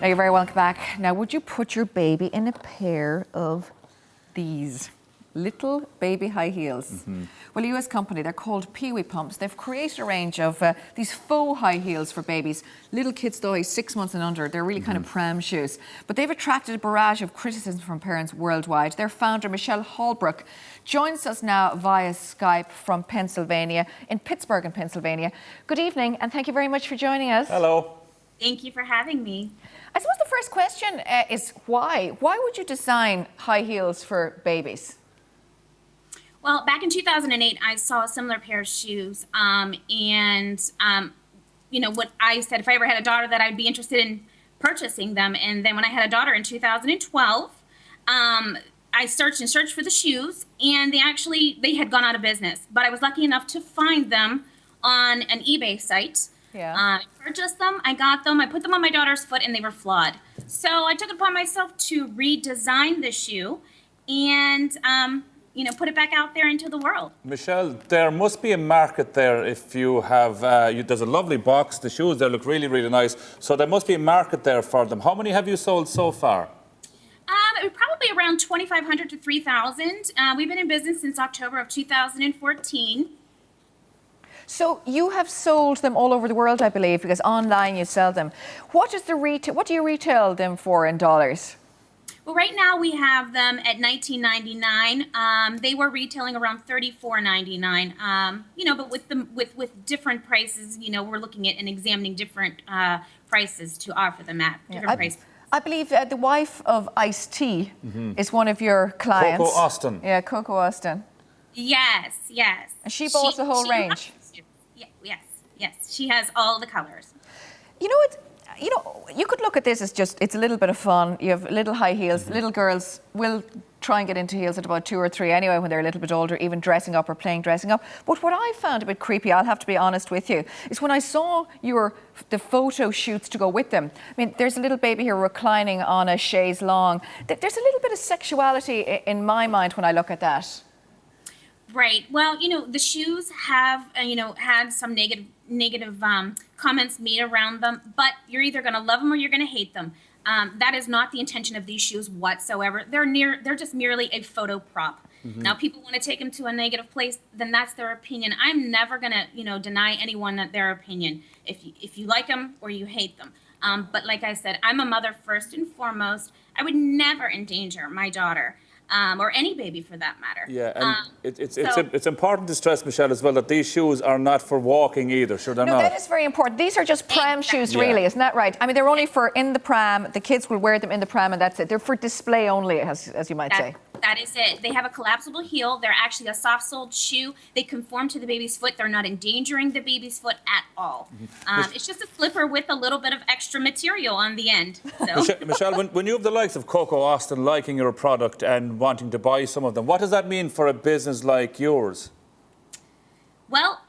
Now, you're very welcome back. Now, would you put your baby in a pair of these little baby high heels? Well, a US company, they're called Pee-wee Pumps. They've created a range of these faux high heels for babies, little kids though, 6 months and under. They're really kind of pram shoes. But they've attracted a barrage of criticism from parents worldwide. Their founder, Michele Holbrook, joins us now via Skype from Pennsylvania, in Pittsburgh in Pennsylvania. Good evening, and thank you very much for joining us. Hello. Thank you for having me. I suppose the first question is why? Why would you design high heels for babies? Well, back in 2008, I saw a similar pair of shoes, you know, what I said, if I ever had a daughter, that I'd be interested in purchasing them. And then when I had a daughter in 2012, I searched for the shoes, and they had gone out of business. But I was lucky enough to find them on an eBay site. Yeah. I purchased them, I got them, I put them on my daughter's foot, and they were flawed. So I took it upon myself to redesign the shoe and, you know, put it back out there into the world. Michele, there must be a market there if you have, there's a lovely box, the shoes there look really, really nice, so there must be a market there for them. How many have you sold so far? Probably around 2,500 to 3,000. We've been in business since October of 2014. So you have sold them all over the world, I believe, because online you sell them. What is the what do you retail them for in dollars? Well, right now we have them at $19.99. They were retailing around $34.99. You know, but with different prices, you know, we're looking at and examining different prices to offer them at different prices. I believe the wife of Ice-T is one of your clients. Coco Austin. Yeah, Coco Austin. Yes, yes. And she bought the whole range. Yes. She has all the colors. You know what? You know, you could look at this as just, it's a little bit of fun. You have little high heels. Little girls will try and get into heels at about 2 or 3 anyway when they're a little bit older, even dressing up or playing dressing up. But what I found a bit creepy, I'll have to be honest with you, is when I saw the photo shoots to go with them. I mean, there's a little baby here reclining on a chaise longue. There's a little bit of sexuality in my mind when I look at that. Right. Well, you know, the shoes have, you know, had some negative comments made around them, but you're either going to love them or you're going to hate them. That is not the intention of these shoes whatsoever. They're just merely a photo prop. Now, people want to take them to a negative place, then that's their opinion. I'm never going to, you know, deny anyone their opinion if you like them or you hate them. But like I said, I'm a mother first and foremost. I would never endanger my daughter. Or any baby for that matter. Yeah, and it's important to stress, Michele, as well, that these shoes are not for walking either, sure they're not. No, that is very important. These are just pram shoes, really, isn't that right? I mean, they're only for in the pram, the kids will wear them in the pram and that's it. They're for display only, as you might say. That is it. They have a collapsible heel. They're actually a soft-soled shoe. They conform to the baby's foot. They're not endangering the baby's foot at all. It's just a slipper with a little bit of extra material on the end. So. Michele, when you have the likes of Coco Austin liking your product and wanting to buy some of them, what does that mean for a business like yours? Well,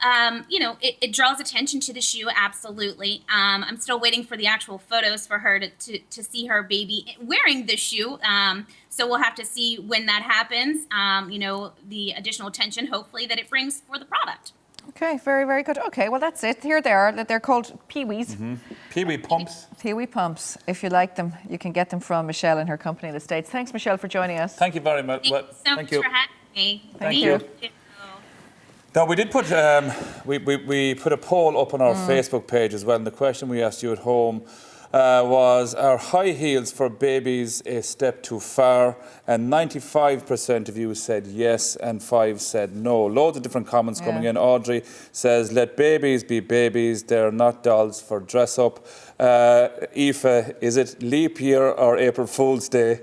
you know, it draws attention to the shoe, absolutely. I'm still waiting for the actual photos for her to see her baby wearing the shoe. So we'll have to see when that happens, you know, the additional attention, hopefully, that it brings for the product. Okay, very, very good. Okay, well, that's it. Here they are. They're called Pee-wees. Pee-wee Pumps. Pee-wee Pumps. If you like them, you can get them from Michele and her company in the States. Thanks, Michele, for joining us. Thank you very much. Thank you so much for having me. Thank you. Now, we did put we put a poll up on our Facebook page as well, and the question we asked you at home was, are high heels for babies a step too far? And 95% of you said yes and 5% said no. Loads of different comments coming in. Audrey says, let babies be babies, they're not dolls for dress up. Aoife, is it leap year or April Fool's Day?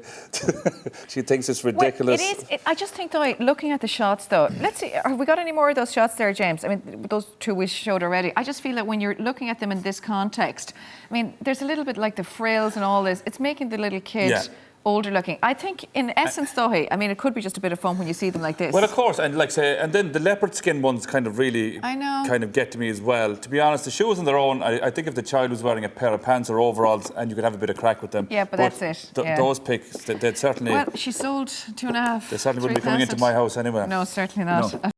She thinks it's ridiculous. Well, it is. I just think, though, looking at the shots, though, let's see, have we got any more of those shots there, James? I mean, those 2 we showed already. I just feel that when you're looking at them in this context, I mean, there's a little bit like the frills and all this. It's making the little kid older looking. I think, in essence, though, I mean, it could be just a bit of fun when you see them like this. Well, of course, and like say, and then the leopard skin ones kind of really kind of get to me as well. To be honest, the shoes on their own, I think if the child was wearing a pair of pants or overalls, and you could have a bit of crack with them. Yeah, but that's it. Those picks, they'd certainly. Well, she sold 2.5. They certainly wouldn't be coming into my house anyway. No, certainly not. No.